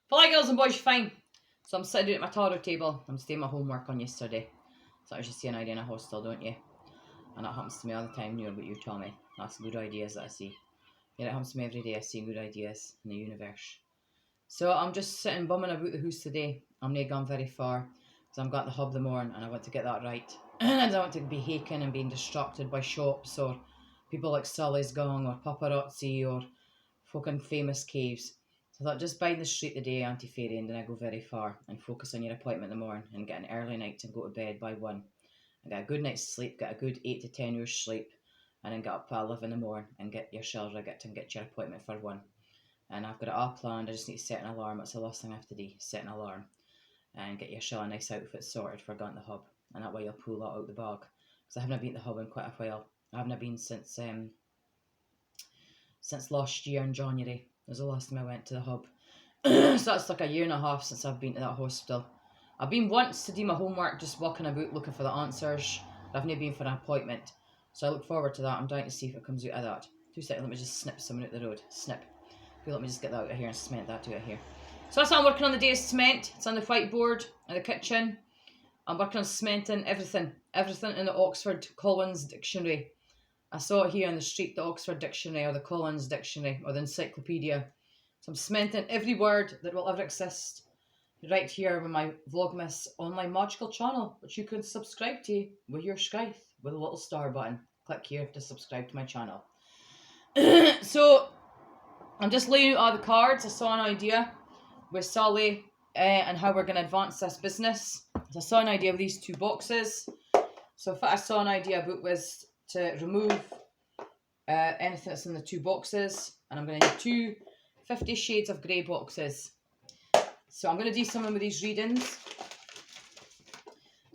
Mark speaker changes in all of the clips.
Speaker 1: Fly girls and boys, fine. So I'm sitting at my tarot table. I'm doing my homework on yesterday. So as you see an idea in a hostel, don't you? And that happens to me all the time, near what you tell me. That's good ideas that I see. Yeah, it happens to me every day. I see good ideas in the universe. So I'm just sitting bumming about the house today. I'm not gone very far because I'm got the hub the morn and I want to get that right. And I don't want to be haking and being distracted by shops or people like Sully's Gong or paparazzi or fucking famous caves. So I thought just bide the street today, Auntie Fairy, and then I go very far and focus on your appointment in the morning and get an early night and go to bed by 1. And get a good night's sleep, get a good 8 to 10 hours sleep, and then get up at 11 in the morning and get your shells rigged and get your appointment for 1. And I've got it all planned. I just need to set an alarm. That's the last thing I have to do. Set an alarm and get yourself a nice outfit sorted for going to the hub. And that way you'll pull that out the bag. Because I haven't been to the hub in quite a while. I haven't been since last year in January. It was the last time I went to the hub. So that's like a year and a half since I've been to that hospital. I've been once to do my homework, just walking about looking for the answers. But I've never been for an appointment. So I look forward to that. I'm dying to see if it comes out of that. 2 seconds, let me just snip someone out the road. Snip. Okay, let me just get that out of here and cement that out of here. So that's what I'm working on the day is cement. It's on the whiteboard in the kitchen. I'm working on cementing everything. Everything in the Oxford Collins Dictionary. I saw it here on the street, the Oxford Dictionary or the Collins Dictionary or the Encyclopedia. So I'm cementing every word that will ever exist right here with my Vlogmas online magical channel, which you can subscribe to with your Skype with a little star button. Click here to subscribe to my channel. So I'm just laying out all the cards. I saw an idea with Sally and how we're going to advance this business. So I saw an idea with these 2 boxes. So what I saw an idea about was to remove anything that's in the 2 boxes. And I'm going to need 2 50 Shades of Grey boxes. So I'm going to do something with these readings.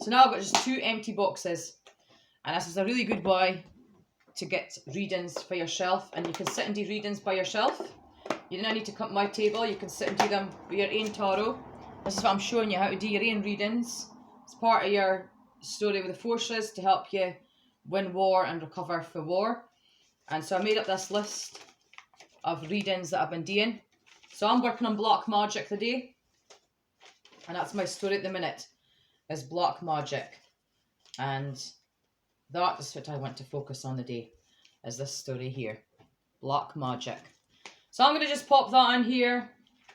Speaker 1: So now I've got just 2 empty boxes. And this is a really good way to get readings for yourself. And you can sit and do readings by yourself. You don't need to come to my table. You can sit and do them with your own tarot. This is what I'm showing you, how to do your own readings. It's part of your story with the forces to help you win war and recover for war. And so I made up this list of readings that I've been doing. So I'm working on black magic today. And that's my story at the minute, is black magic. And that is what I want to focus on today, is this story here, black magic. So I'm going to just pop that in here.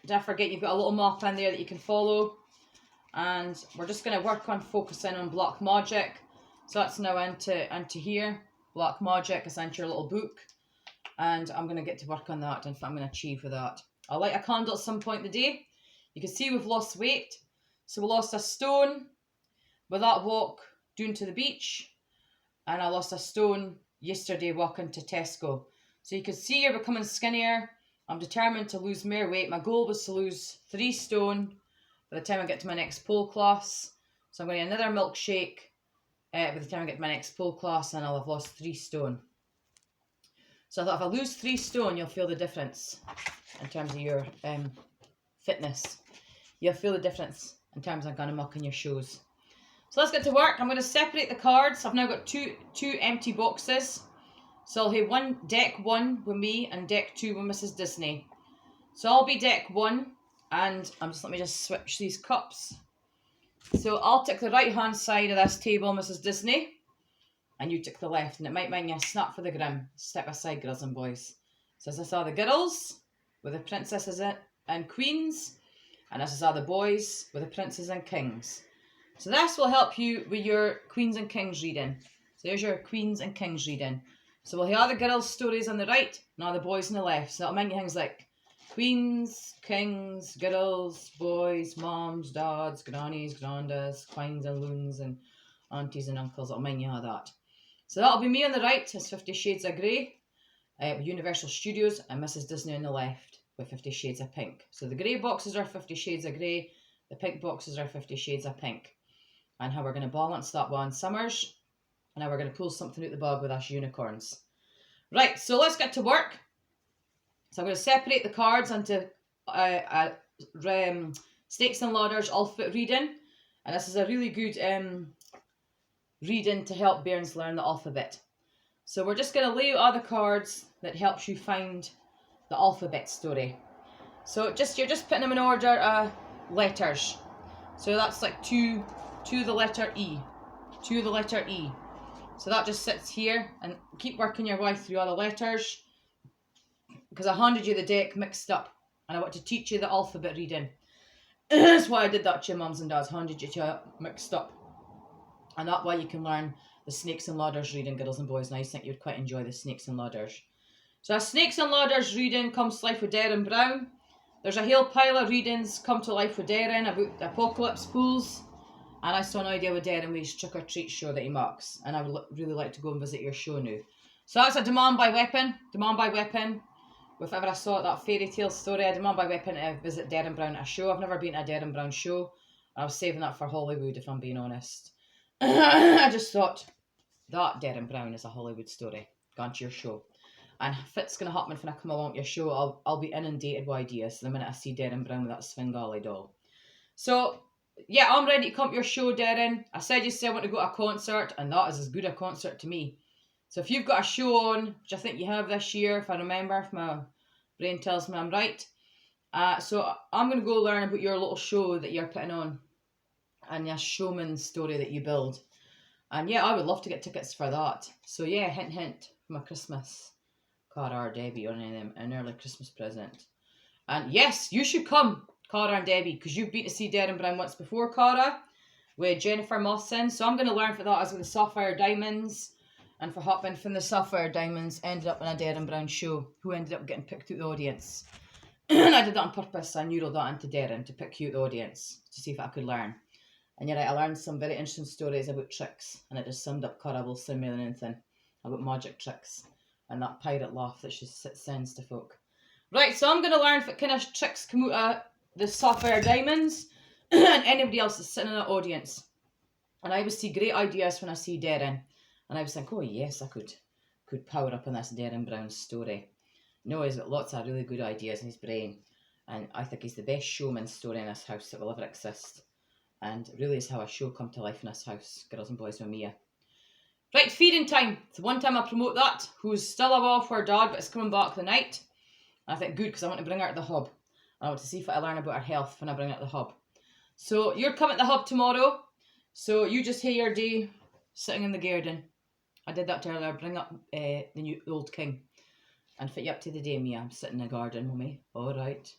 Speaker 1: Don't forget you've got a little map in there that you can follow. And we're just going to work on focusing on black magic. So that's now into here. Black magic is into your little book. And I'm going to get to work on that and what I'm going to achieve with that. I'll light a candle at some point in the day. You can see we've lost weight. So we lost a stone with that walk down to the beach. And I lost a stone yesterday walking to Tesco. So you can see you're becoming skinnier. I'm determined to lose more weight. My goal was to lose 3 stone by the time I get to my next pole class. So I'm going to get another milkshake by the time I get to my next pole class, and I'll have lost 3 stone. So I thought if I lose 3 stone, you'll feel the difference in terms of your fitness. You'll feel the difference in terms of going muck in your shoes. So let's get to work. I'm going to separate the cards. I've now got two empty boxes. So I'll have deck 1 with me and deck 2 with Mrs. Disney. So I'll be deck 1, and let me just switch these cups. So I'll take the right hand side of this table, Mrs. Disney, and you take the left, and it might mind you a snap for the grim. Step aside, girls and boys. So this are the girls with the princesses and queens, and this are the boys with the princes and kings. So this will help you with your queens and kings reading. So there's your queens and kings reading. So we'll hear the girls' stories on the right, and all the boys on the left. So that'll mean things like queens, kings, girls, boys, moms, dads, grannies, grandas, queens and loons, and aunties and uncles. That'll mean you all that. So that'll be me on the right, as 50 Shades of Grey, with Universal Studios, and Mrs. Disney on the left, with 50 Shades of Pink. So the grey boxes are 50 Shades of Grey, the pink boxes are 50 Shades of Pink. And how we're going to balance that one Summers. And now we're going to pull something out the bag with us unicorns. Right, so let's get to work. So I'm going to separate the cards into Snakes and Ladders alphabet reading. And this is a really good reading to help bairns learn the alphabet. So we're just going to lay out all the cards that helps you find the alphabet story. So you're just putting them in order letters. So that's like to the letter E. To the letter E. So that just sits here, and keep working your way through all the letters, because I handed you the deck mixed up and I want to teach you the alphabet reading. That's why I did that to your mums and dads, handed you to mixed up. And that way you can learn the Snakes and Ladders reading, girls and boys, and I think you'd quite enjoy the Snakes and Ladders. So a Snakes and Ladders reading comes to life with Darren Brown. There's a whole pile of readings come to life with Darren about the apocalypse pools. And I saw an idea with Darren with his trick or treat show that he marks. And I would really like to go and visit your show now. So that's a Demand by Weapon. Demand by Weapon. If ever I saw that fairy tale story, I Demand by Weapon to visit Darren Brown at a show. I've never been to a Darren Brown show. I was saving that for Hollywood, if I'm being honest. I just thought, that Darren Brown is a Hollywood story. Gone to your show. And if it's going to happen when I come along to your show, I'll be inundated with ideas the minute I see Darren Brown with that Svengali doll. So, yeah, I'm ready to come to your show, Darren. I said you said I want to go to a concert, and that is as good a concert to me. So if you've got a show on, which I think you have this year, if I remember, if my brain tells me I'm right. So I'm going to go learn about your little show that you're putting on, and your showman story that you build. And yeah, I would love to get tickets for that. So yeah, hint hint, for my Christmas Cara or Debbie or any of them, an early Christmas present. And yes, you should come, Cara and Debbie, because you've been to see Darren Brown once before, Cara, with Jennifer Mawson. So I'm going to learn for that as with the Sapphire Diamonds, and for hopping from the Sapphire Diamonds ended up in a Darren Brown show, who ended up getting picked out the audience. And I did that on purpose. I neural that into Darren to pick you the audience to see if I could learn. And you're right, I learned some very interesting stories about tricks, and it just summed up Cara Wilson more than anything about magic tricks and that pirate laugh that she sends to folk. Right, so I'm going to learn what kind of tricks come out of the Sapphire Diamonds and anybody else that's sitting in the audience. And I always see great ideas when I see Darren, and I was think, oh yes, I could power up on this Darren Brown story. No, he's got lots of really good ideas in his brain, and I think he's the best showman story in this house that will ever exist. And really is how a show come to life in this house, girls and boys with Mia. Right, feeding time. So one time I promote that, who's still away for her dad, but is coming back the night. And I think good, because I want to bring her to the hub. And I want to see if I learn about her health when I bring her to the hub. So you're coming to the hub tomorrow. So you just have your day sitting in the garden. I did that earlier. Bring up the old king. And fit you up to the day, Mia. I'm sitting in the garden, mummy. All right.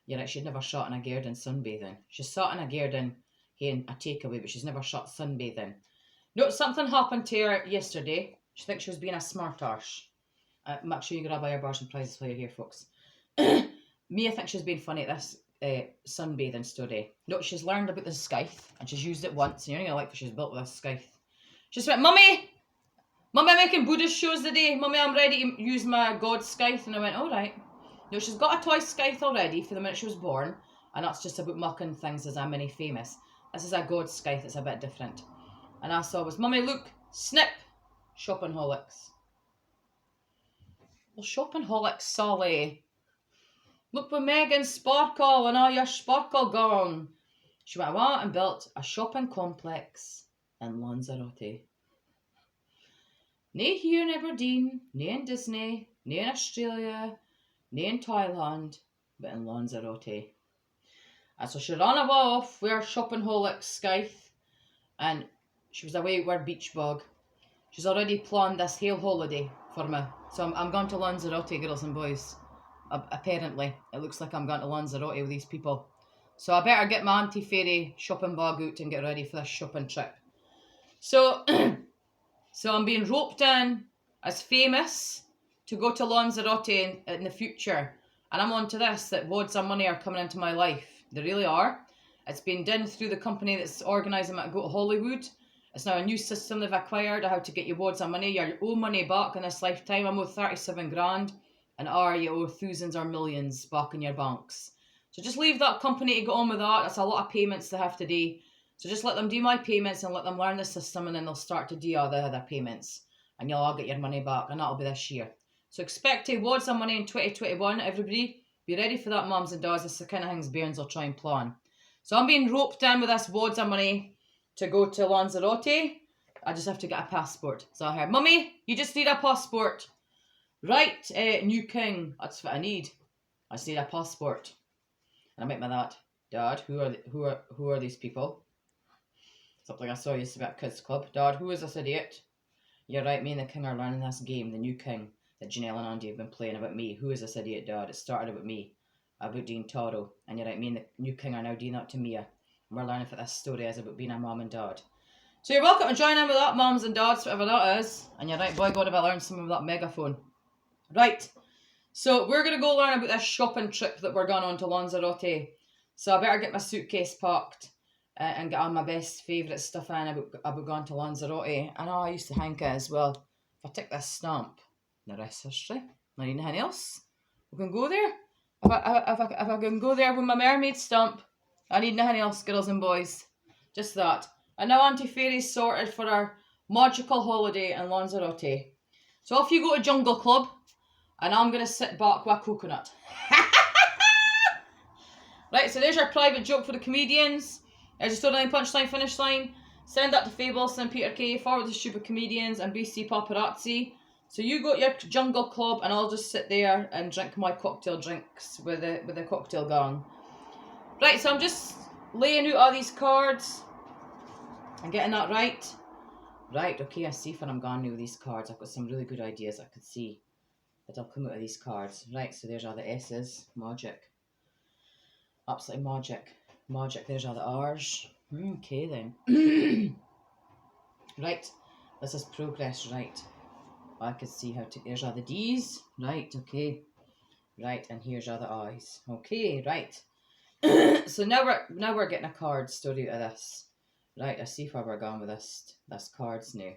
Speaker 1: Yeah, right, she'd never shot in a garden sunbathing. She's sat in a garden having a takeaway, but she's never shot sunbathing. No, something happened to her yesterday. She thinks she was being a smart arse. Make sure you grab all your bars and prizes while you're here, folks. Mia thinks she's being funny at this sunbathing story. No, she's learned about the scythe, and she's used it once, and you're not going to like what she's built with this scythe. She just went, Mummy, I'm making Buddhist shows today. Mummy, I'm ready to use my god scythe. And I went, all right. No, she's got a toy scythe already for the minute she was born, and that's just about mucking things as I'm many famous. This is a god scythe, it's a bit different. And I saw was, Mummy, look, snip, shoppingaholics. Well, shoppingaholics, Sally. Look with Megan Sparkle and all your sparkle gone. She went out and built a shopping complex in Lanzarote. Nae here in Aberdeen, nae in Disney, nae in Australia, nae in Thailand, but in Lanzarote. And so she ran away off with her shoppingaholic scythe, and she was away with her beach bag. She's already planned this whole holiday for me. So I'm going to Lanzarote, girls and boys. Apparently, it looks like I'm going to Lanzarote with these people. So I better get my Auntie Fairy shopping bag out and get ready for this shopping trip. So, so I'm being roped in as famous to go to Lanzarote in the future. And I'm on to this, that wads of money are coming into my life. They really are. It's been done through the company that's organising me to go to Hollywood. It's now a new system they've acquired of how to get you wads of money. You owe money back in this lifetime. I'm owed 37 grand. And you owe thousands or millions back in your banks. So just leave that company to get on with that. That's a lot of payments they have to do. So just let them do my payments and let them learn the system, and then they'll start to do all the other payments. And you'll all get your money back, and that'll be this year. So expect to wads of money in 2021, everybody. Be ready for that, mums and dads. It's the kind of things bairns will try and plan. So I'm being roped in with this wads of money to go to Lanzarote. I just have to get a passport. So I heard, Mummy, you just need a passport. Right, new king. That's what I need. I just need a passport. And I might be that, Dad, who are these people? Something I saw used to be at Kids Club. Dad, who is this idiot? You're right, me and the king are learning this game, the new king, that Janelle and Andy have been playing about me. Who is this idiot, Dad? It started about me, about Dean Toro. And you're right, me and the new king are now doing that to Mia. And we're learning what this story is about being a mum and dad. So you're welcome to join in with that, mums and dads, whatever that is. And you're right, boy, God, have I learned some of that megaphone. Right, so we're going to go learn about this shopping trip that we're going on to Lanzarote. So I better get my suitcase packed and get all my best favourite stuff in about going to Lanzarote. I know I used to think as well, if I take this stamp, the rest is history. I need anything else. We can go there. If I can go there with my mermaid stamp, I need nothing else, girls and boys. Just that. And now Auntie Fairy's sorted for our magical holiday in Lanzarote. So off you go to Jungle Club, and I'm going to sit back with a coconut. Right, so there's your private joke for the comedians. There's your storyline, punchline, finish line. Send that to Fable, send Peter K, forward to Stupid Comedians and BC Paparazzi. So you go to your Jungle Club, and I'll just sit there and drink my cocktail drinks with the cocktail gang. Right, so I'm just laying out all these cards and getting that right. Right, okay, I see where I'm going now with these cards. I've got some really good ideas I could see that'll come out of these cards. Right, so there's all the S's. Magic. Absolutely magic. Magic, there's all the R's. Okay then. Right, this is progress, right. I could see how to, there's all the D's. Right, okay. Right, and here's all the I's. Okay, right. So now we're getting a card story out of this. Right, I see where we're going with this cards now.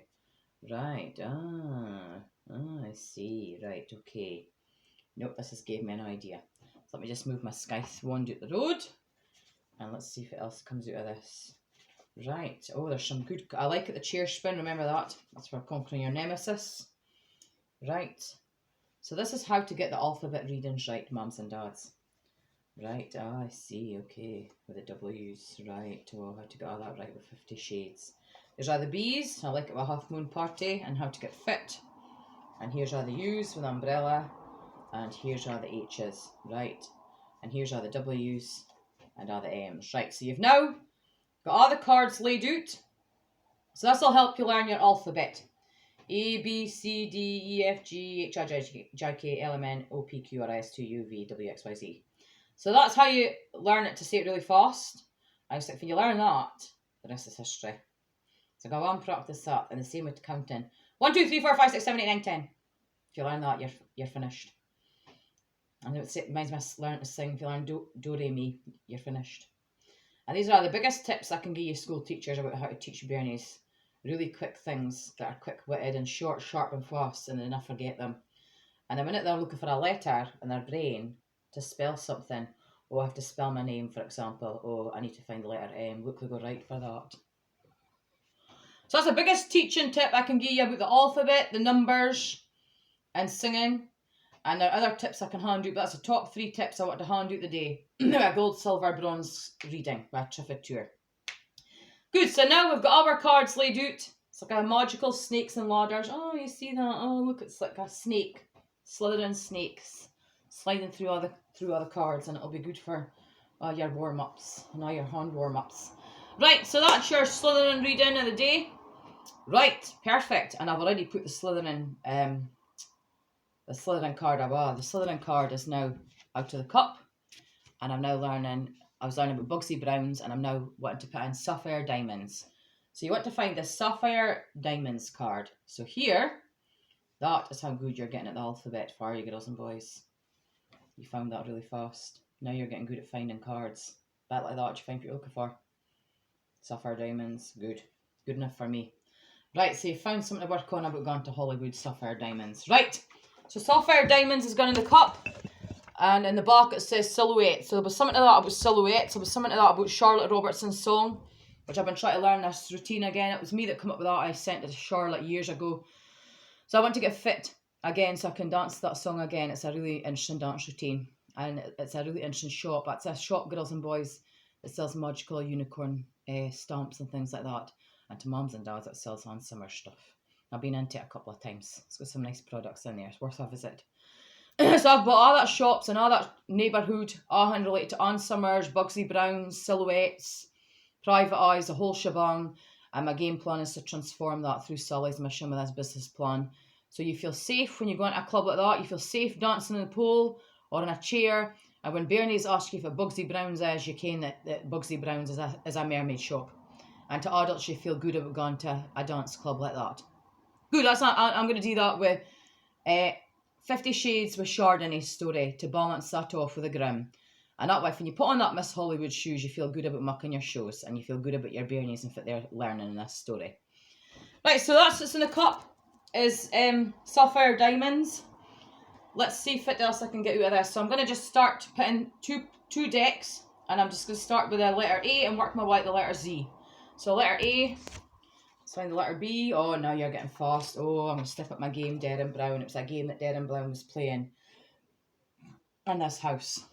Speaker 1: Right, I see. Right, okay. Nope, this has gave me an idea. So let me just move my scythe wand out the road. And let's see what else comes out of this. Right, oh, there's some good, I like it, the chair spin, remember that? That's for conquering your nemesis. Right, so this is how to get the alphabet readings right, mums and dads. Right, I see, okay, with the W's, right, oh, how to get all that right with 50 Shades. There's all the B's, I like it with Half Moon Party, and how to get fit. And here's all the U's with umbrella, and here's all the H's, right, and here's all the W's, and all the M's. Right, so you've now got all the cards laid out, so this will help you learn your alphabet. A, B, C, D, E, F, G, H, I, J, K, L, M, N, O, P, Q, R, S, T, U, V, W, X, Y, Z. So that's how you learn it to say it really fast. I said, if you learn that, the rest is history. So go on, practice that, and the same with counting. 1, 2, 3, 4, 5, 6, 7, 8, 9, 10. If you learn that, you're finished. And it reminds me of learning to sing. If you learn do, re, mi, you're finished. And these are the biggest tips I can give you school teachers about how to teach bairnies. Really quick things that are quick-witted and short, sharp and fast, and they never forget them. And the minute they're looking for a letter in their brain to spell something, oh, I have to spell my name, for example, oh, I need to find the letter M, look, they go right for that. So that's the biggest teaching tip I can give you about the alphabet, the numbers, and singing. And there are other tips I can hand out, but that's the top 3 tips I want to hand out the day. A gold, silver, bronze reading by Trifid Tour. Good, so now we've got all our cards laid out. It's like a magical snakes and ladders. Oh, you see that? Oh, look, it's like a snake. Slithering snakes. Sliding through all the cards, and it'll be good for your warm-ups and all your hand warm-ups. Right, so that's your Slytherin reading of the day. Right, perfect. And I've already put the Slytherin card up. The Slytherin card is now out of the cup, and I'm now learning. I was learning about Bugsy Browns, and I'm now wanting to put in Sapphire Diamonds. So you want to find the Sapphire Diamonds card. So here, that is how good you're getting at the alphabet for you, girls and boys. You found that really fast. Now you're getting good at finding cards. That like that, you find what you're looking for. Sapphire Diamonds, good. Good enough for me. Right, so you found something to work on about going to Hollywood. Sapphire Diamonds. Right, so Sapphire Diamonds is going in the cup. And in the back it says Silhouette. So there was something to that about Silhouette. So there was something to that about Charlotte Robertson's song, which I've been trying to learn this routine again. It was me that came up with that. I sent it to Charlotte years ago. So I want to get fit again so I can dance that song again. It's a really interesting dance routine. And it's a really interesting shop. It's a shop, girls and boys, that sells magical unicorn stamps and things like that. And to mums and dads, it sells Hans Zimmer stuff. I've been into it a couple of times. It's got some nice products in there. It's worth a visit. So I've bought all that shops and all that neighbourhood, all related to Ann Summers, Bugsy Browns, Silhouettes, Private Eyes, the whole shebang. And my game plan is to transform that through Sully's mission with this business plan. So you feel safe when you go into a club like that. You feel safe dancing in the pool or in a chair. And when Bernie's asks you if a Bugsy Browns is, you can that Bugsy Browns is a mermaid shop. And to adults, you feel good about going to a dance club like that. Good, I'm going to do that with 50 Shades with Chardonnay's story to balance that off with a Grimm. And that way, when you put on that Miss Hollywood shoes, you feel good about mucking your shows and you feel good about your Bernies and what they're learning in this story. Right, so that's what's in the cup is Sapphire Diamonds. Let's see what else I can get out of this. So I'm going to just start putting two decks, and I'm just going to start with the letter A and work my way to the letter Z. So letter A, let's find the letter B. Oh, now you're getting fast. Oh, I'm going to step up my game, Darren Brown. It was a game that Darren Brown was playing in this house.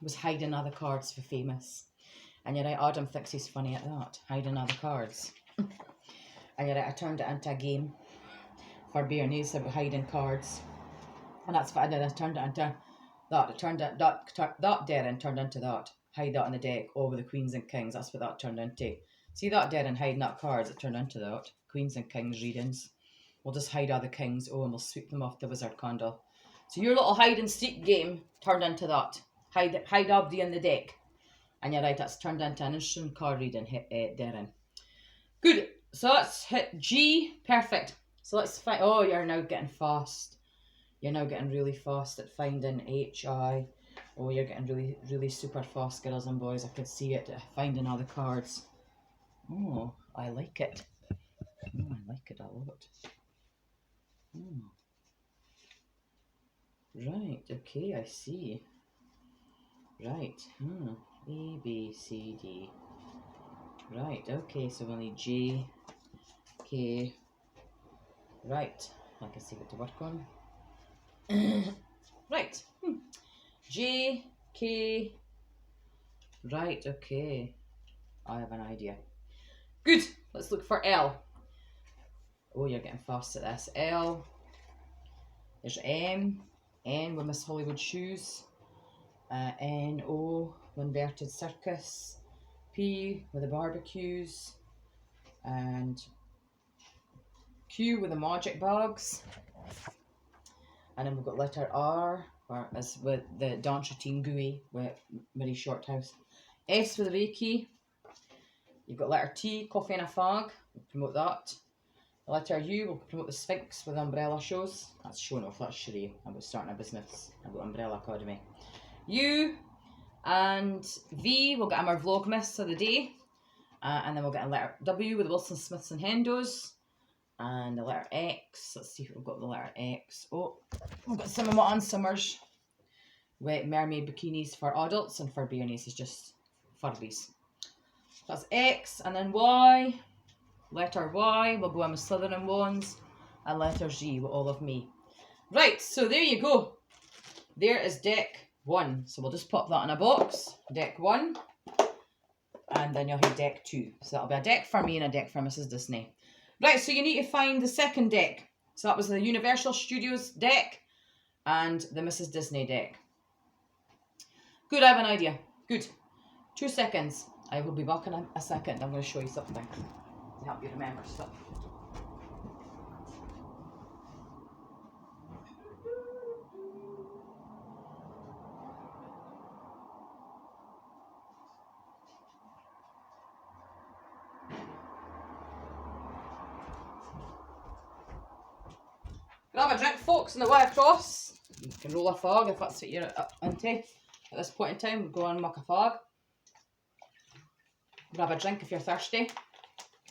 Speaker 1: Was hiding other cards for famous. And you're right, Adam thinks he's funny at that. Hiding other cards. And you're right, I turned it into a game for Bernice about hiding cards. And that's what I did. I turned it into that. I turned it, that Darren turned into that. Hide that on the deck over the Queens and Kings. That's what that turned into. See that Darren hiding that cards? It turned into that. Queens and Kings readings. We'll just hide all the Kings. Oh, and we'll sweep them off the wizard candle. So your little hide and seek game turned into that. Hide Abdi in the deck. And you're right, that's turned into an instant card reading, Darren. Good. So let's hit G. Perfect. So let's find. Oh, you're now getting fast. You're now getting really fast at finding HI. Oh, you're getting really, really super fast, girls and boys. I could see it, finding all the cards. Oh, I like it. Oh, I like it a lot. Oh. Right, okay, I see. Right, A, B, C, D. Right, okay, so we need J, K. Right, I can see what to work on. Right, J, K. Right, okay. I have an idea. Good, let's look for L. Oh, you're getting fast at this. L. There's M. N with Miss Hollywood shoes. N, O, inverted circus. P with the barbecues. And Q with the magic bags. And then we've got letter R, as with the dance routine GUI with Marie Shorthouse. S with the Reiki. You've got letter T, coffee and a fag. We'll promote that. The letter U will promote the Sphinx with umbrella shows. That's showing off, that's Sheree. I'm starting a business. I've got Umbrella Academy. U and V will get our Vlogmas of the day. And then we'll get a letter W with the Wilson Smiths and Hendos. And the letter X. Let's see if we've got the letter X. Oh, we've got some of my Ann Summers with mermaid bikinis for adults, and for Bernice is just Furbies. That's X, and then Y. Letter Y will go on with Slytherin ones, and letter Z with all of me. Right, so there you go. There is deck 1. So we'll just pop that in a box. Deck 1. And then you'll have deck 2. So that'll be a deck for me and a deck for Mrs. Disney. Right, so you need to find the second deck. So that was the Universal Studios deck and the Mrs. Disney deck. Good, I have an idea. Good. 2 seconds. I will be back in a second. I'm going to show you something to help you remember stuff. Grab a drink, folks, on the way across. You can roll a fog if that's what you're into. At this point in time, we'll go and muck a fog. Grab a drink if you're thirsty,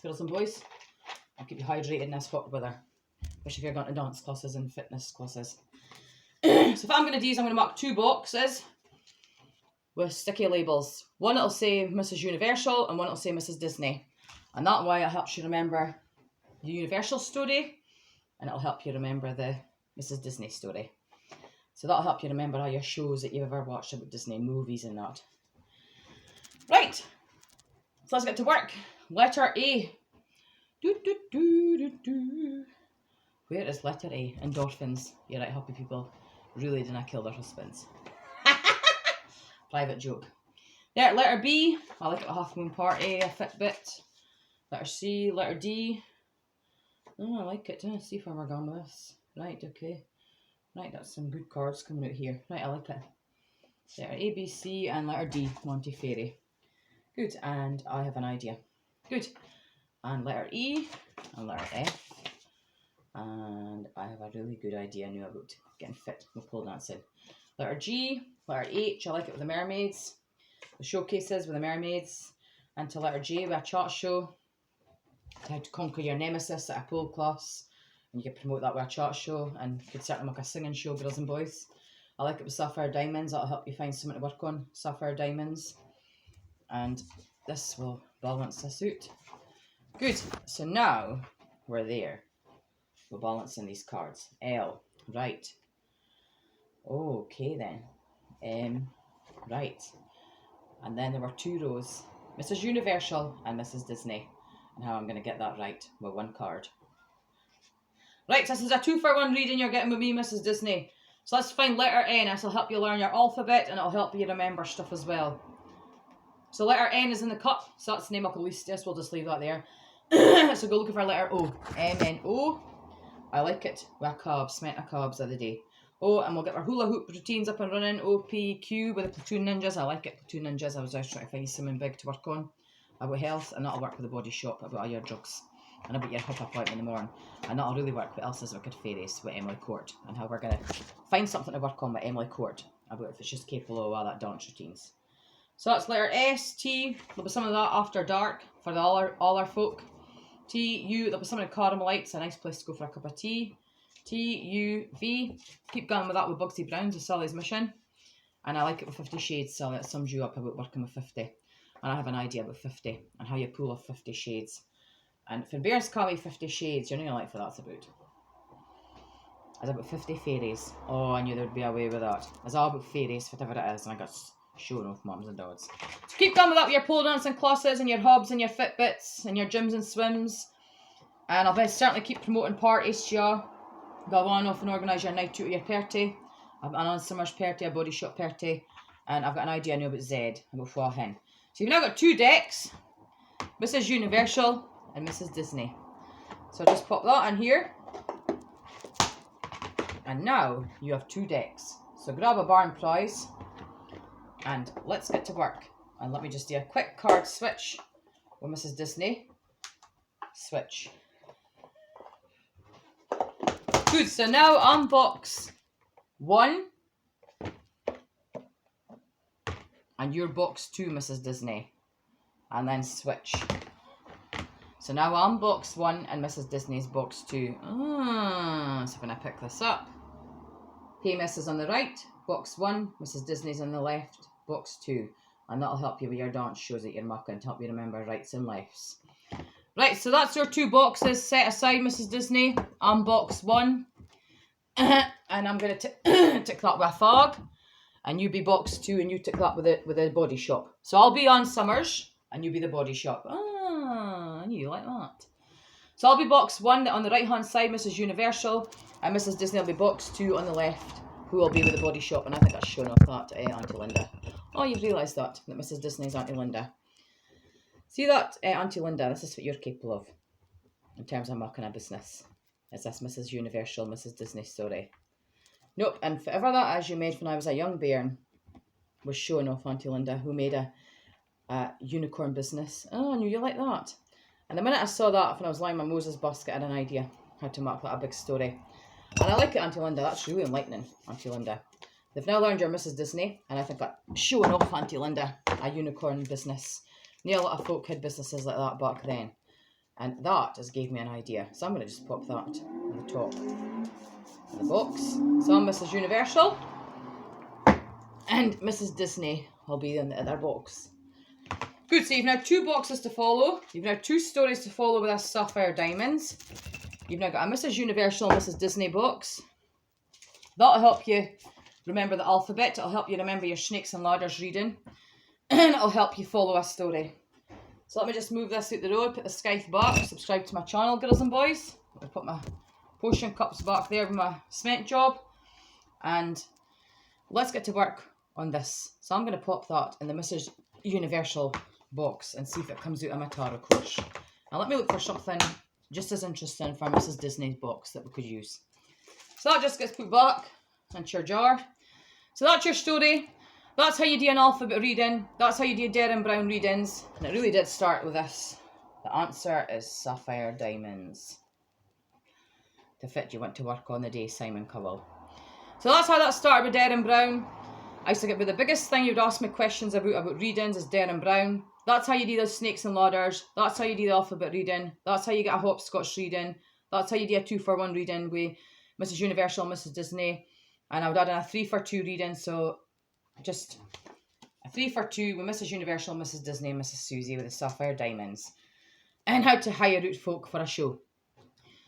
Speaker 1: girls and boys. I'll keep you hydrated in this hot weather, especially if you're going to dance classes and fitness classes. So what I'm going to do is I'm going to mark 2 boxes with sticky labels. One it'll say Mrs. Universal and one it'll say Mrs. Disney. And that way it helps you remember the Universal story, and it'll help you remember the Mrs. Disney story. So that'll help you remember all your shows that you've ever watched about Disney, movies and that. Right, so let's get to work. Letter A. Where is letter A? Endorphins. You're right, happy people. really didn't kill their husbands. Private joke. There, letter B, I like it a Half Moon Party, a Fitbit. Letter C, letter D. Oh, I like it. Let's see if we're going with this. Right, okay. Right, that's some good cards coming out here. Right, I like it. Letter A, B, C, and letter D, Monty Fairy. Good, and I have an idea. Good. And letter E, and letter F. And I have a really good idea now about getting fit with pole dancing. Letter G, letter H, I like it with the mermaids. The showcases with the mermaids. And to letter J with a chart show. How to conquer your nemesis at a pole class. And you can promote that with a chart show. And you could certainly make a singing show, girls and boys. I like it with Sapphire Diamonds. That'll help you find something to work on. Sapphire Diamonds. And this will balance this out. Good. So now we're there. We're balancing these cards. L. Right. Okay then. Right. And then there were 2 rows. Mrs. Universal and Mrs. Disney. And how I'm going to get that right with 1 card. Right, so this is a 2-for-1 reading you're getting with me, Mrs. Disney. So let's find letter N. This will help you learn your alphabet and it'll help you remember stuff as well. So letter N is in the cup. So that's the name of Callistus. We'll just leave that there. So go looking for letter O. M-N-O. I like it. With carbs. Smenta carbs of the day. Oh, and we'll get our hula hoop routines up and running. OPQ with the Platoon Ninjas. I like it. Platoon Ninjas. I was always trying to find something big to work on. About health, and that'll work with the Body Shop. About all your drugs. And about your hip appointment in the morning. And that'll really work with Elsa's Wicked Fairies with Emily Court. And how we're going to find something to work on with Emily Court. About if it's just capable of all that dance routines. So that's letter S, T. There'll be some of that after dark for all our folk. T, U. There'll be some of the Carmelites. A nice place to go for a cup of tea. T, U, V. Keep going with that with Bugsy Brown's, with Sally's Mission. And I like it with 50 Shades, Sally. That sums you up about working with 50. And I have an idea about 50 and how you pull off 50 shades. And for bears call me 50 Shades, you're not going to like what that's about. It's about 50 fairies. Oh, I knew there would be a way with that. It's all about fairies, whatever it is. And I got showing off mums and dads. So keep going with that with your pole dancing classes and your hubs and your Fitbits and your gyms and swims. And I'll certainly keep promoting parties to you. Go on off and organise your night out of your party. I've got an summer's party, a Body Shop party. And I've got an idea now about Z, about Flahen. So you've now got 2 decks. Mrs. Universal and Mrs. Disney. So just pop that in here. And now you have 2 decks. So grab a barn prize. And let's get to work. And let me just do a quick card switch with Mrs. Disney. Switch. Good, so now unbox 1. And your box 2, Mrs. Disney. And then switch. So now unbox 1 and Mrs. Disney's box 2. So when I pick this up. Hey Miss is on the right. Box 1. Mrs. Disney's on the left. Box 2. And that'll help you with your dance shows that you're mucking to help you remember rights and lives. Right, so that's your 2 boxes set aside, Mrs. Disney. Unbox 1. And I'm going to tick that with a fog. And you be box 2 and you tick that with the Body Shop. So I'll be on Summers and you be the Body Shop. I knew you like that. So I'll be box 1 on the right hand side, Mrs. Universal. And Mrs. Disney will be box 2 on the left, who will be with the Body Shop. And I think that's shown off that, Auntie Linda. Oh, you've realised that Mrs. Disney's Auntie Linda. See that, Auntie Linda, this is what you're capable of in terms of marking a business. Is this Mrs. Universal, Mrs. Disney story? Nope, and whatever that is you made when I was a young bairn was showing off Auntie Linda, who made a unicorn business. Oh, I knew you like that. And the minute I saw that when I was lying my Moses basket, I had an idea how to mark that a big story. And I like it, Auntie Linda. That's really enlightening, Auntie Linda. They've now learned your Mrs. Disney, and I think that showing off Auntie Linda, a unicorn business. Near a lot of folk had businesses like that back then. And that just gave me an idea. So I'm going to just pop that on the top of the box. So I'm Mrs. Universal. And Mrs. Disney will be in the other box. Good, so you've now 2 boxes to follow. You've now 2 stories to follow with our Sapphire Diamonds. You've now got a Mrs. Universal, Mrs. Disney box. That'll help you remember the alphabet. It'll help you remember your Snakes and Ladders reading. And it'll help you follow a story. So let me just move this out the road, put the scythe back, subscribe to my channel, girls and boys. I'll put my potion cups back there with my cement job. And let's get to work on this. So I'm going to pop that in the Mrs. Universal box and see if it comes out of my tarot course. Now let me look for something just as interesting for Mrs. Disney's box that we could use. So that just gets put back into your jar. So that's your story. That's how you do an alphabet reading. That's how you do Derren Brown readings. And it really did start with this. The answer is sapphire diamonds. The fit you went to work on the day, Simon Cowell. So that's how that started with Derren Brown. I used to get, but the biggest thing you'd ask me questions about readings is Derren Brown. That's how you do the snakes and ladders. That's how you do the alphabet reading. That's how you get a hopscotch reading. That's how you do a 2-for-1 reading with Mrs. Universal and Mrs. Disney. And I would add in a 3-for-2 reading. So just a 3-for-2 with Mrs. Universal, Mrs. Disney, and Mrs. Susie with the sapphire diamonds. And how to hire out folk for a show.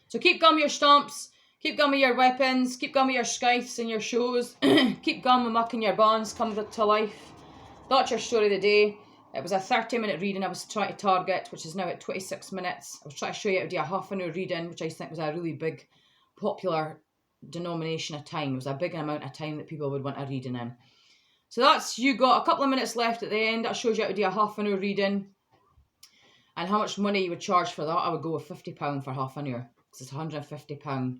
Speaker 1: So keep going with your stamps. Keep going with your weapons. Keep going with your scythes and your shows. Keep going with mucking your bonds come to life. That's your story of the day. It was a 30-minute reading I was trying to target, which is now at 26 minutes. I was trying to show you how to do a half-an-hour reading, which I think was a really big, popular denomination of time. It was a big amount of time that people would want a reading in. So that's, you got a couple of minutes left at the end. That shows you how to do a half-an-hour reading. And how much money you would charge for that. I would go with £50 for half an hour. Because it's £150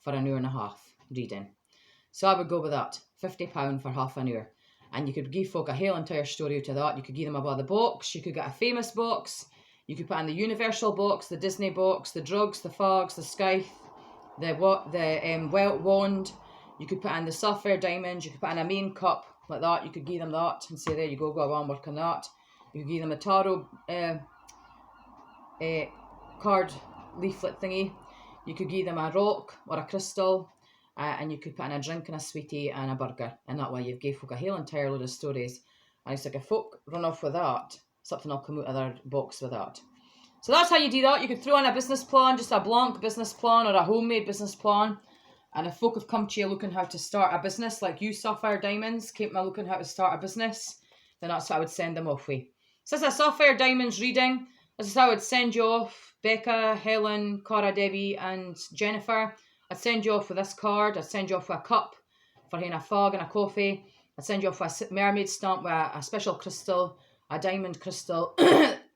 Speaker 1: for an hour and a half reading. So I would go with that. £50 for half an hour. And you could give folk a whole entire story out of that. You could give them a by the box. You could get a famous box. You could put in the Universal box, the Disney box, the drugs, the fogs, the scythe, the wand. You could put in the sapphire diamonds. You could put in a main cup like that. You could give them that and say, there you go on, work on that. You could give them a tarot card leaflet thingy. You could give them a rock or a crystal. And you could put in a drink and a sweetie and a burger. And that way you've gave folk a whole entire load of stories. And it's like if folk run off with that, something will come out of their box with that. So that's how you do that. You could throw in a business plan, just a blank business plan or a homemade business plan. And if folk have come to you looking how to start a business, like you, Sapphire Diamonds, came to me looking how to start a business, then that's what I would send them off with. So this is a Sapphire Diamonds reading. This is how I would send you off. Becca, Helen, Cara, Debbie and Jennifer. I'd send you off with this card. I'd send you off with a cup for having a fog and a coffee. I'd send you off with a mermaid stamp with a special crystal, a diamond crystal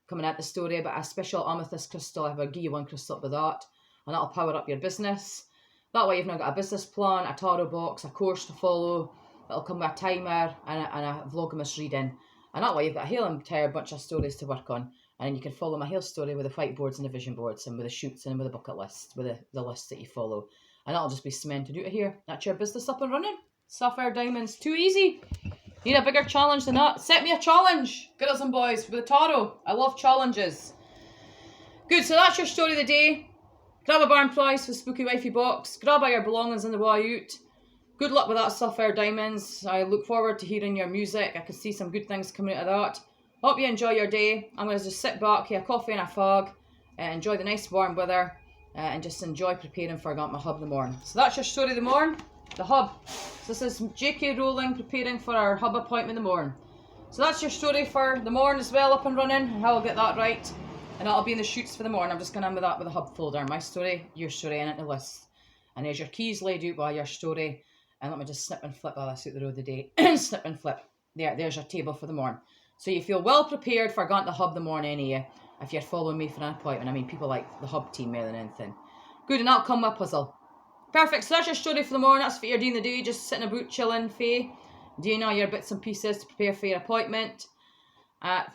Speaker 1: coming out the story, but a special amethyst crystal. I would give you one crystal with that, and that'll power up your business. That way you've now got a business plan, a tarot box, a course to follow. It'll come with a timer and a Vlogmas reading. And that way you've got a whole entire bunch of stories to work on. And then you can follow my whole story with the whiteboards and the vision boards and with the shoots and with the bucket list, with the list that you follow. And that'll just be cemented out of here. That's your business up and running. Sapphire Diamonds, too easy. Need a bigger challenge than that. Set me a challenge, girls and boys, with the tarot. I love challenges. Good, so that's your story of the day. Grab a barn price for Spooky Wifey box. Grab all your belongings on the way out. Good luck with that, Sapphire Diamonds. I look forward to hearing your music. I can see some good things coming out of that. Hope you enjoy your day. I'm going to just sit back here, coffee and a fog, enjoy the nice warm weather, and just enjoy preparing for my hub in the morning. So that's your story of the morning, the hub. So this is J.K. Rowling preparing for our hub appointment in the morning. So that's your story for the morning as well, up and running, and how I'll get that right. And that'll be in the shoots for the morning. I'm just going to end with that with a hub folder. My story, your story, and the list. And there's your keys laid out by your story. And let me just snip and flip while I suit the road of the day. Snip and flip. There's your table for the morning. So you feel well prepared for going to the hub the morning anyway, if you're following me for an appointment. I mean, people like the hub team more than anything. Good, and that'll come with a puzzle. Perfect, so that's your story for the morning. That's what you're doing the day, just sitting about, chilling, fae, doing all your bits and pieces to prepare for your appointment.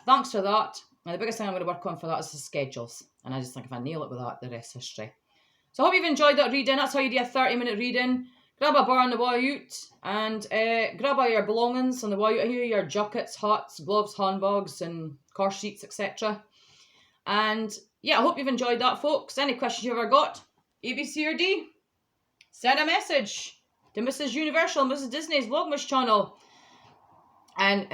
Speaker 1: Thanks for that. And the biggest thing I'm going to work on for that is the schedules. And I just think if I nail it with that, the rest is history. So I hope you've enjoyed that reading. That's how you do a 30-minute reading. Grab a bar on the way out and grab all your belongings on the way out here, your jackets, hats, gloves, handbags and car seats, etc. And yeah, I hope you've enjoyed that, folks. Any questions you've ever got, A, B, C or D, send a message to Mrs. Universal, Mrs. Disney's Vlogmas channel. And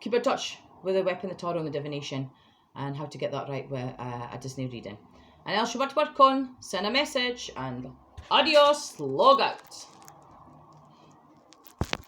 Speaker 1: keep in touch with the weapon, the tarot and the divination and how to get that right with a Disney reading. And else you want to work on, send a message and adios, log out.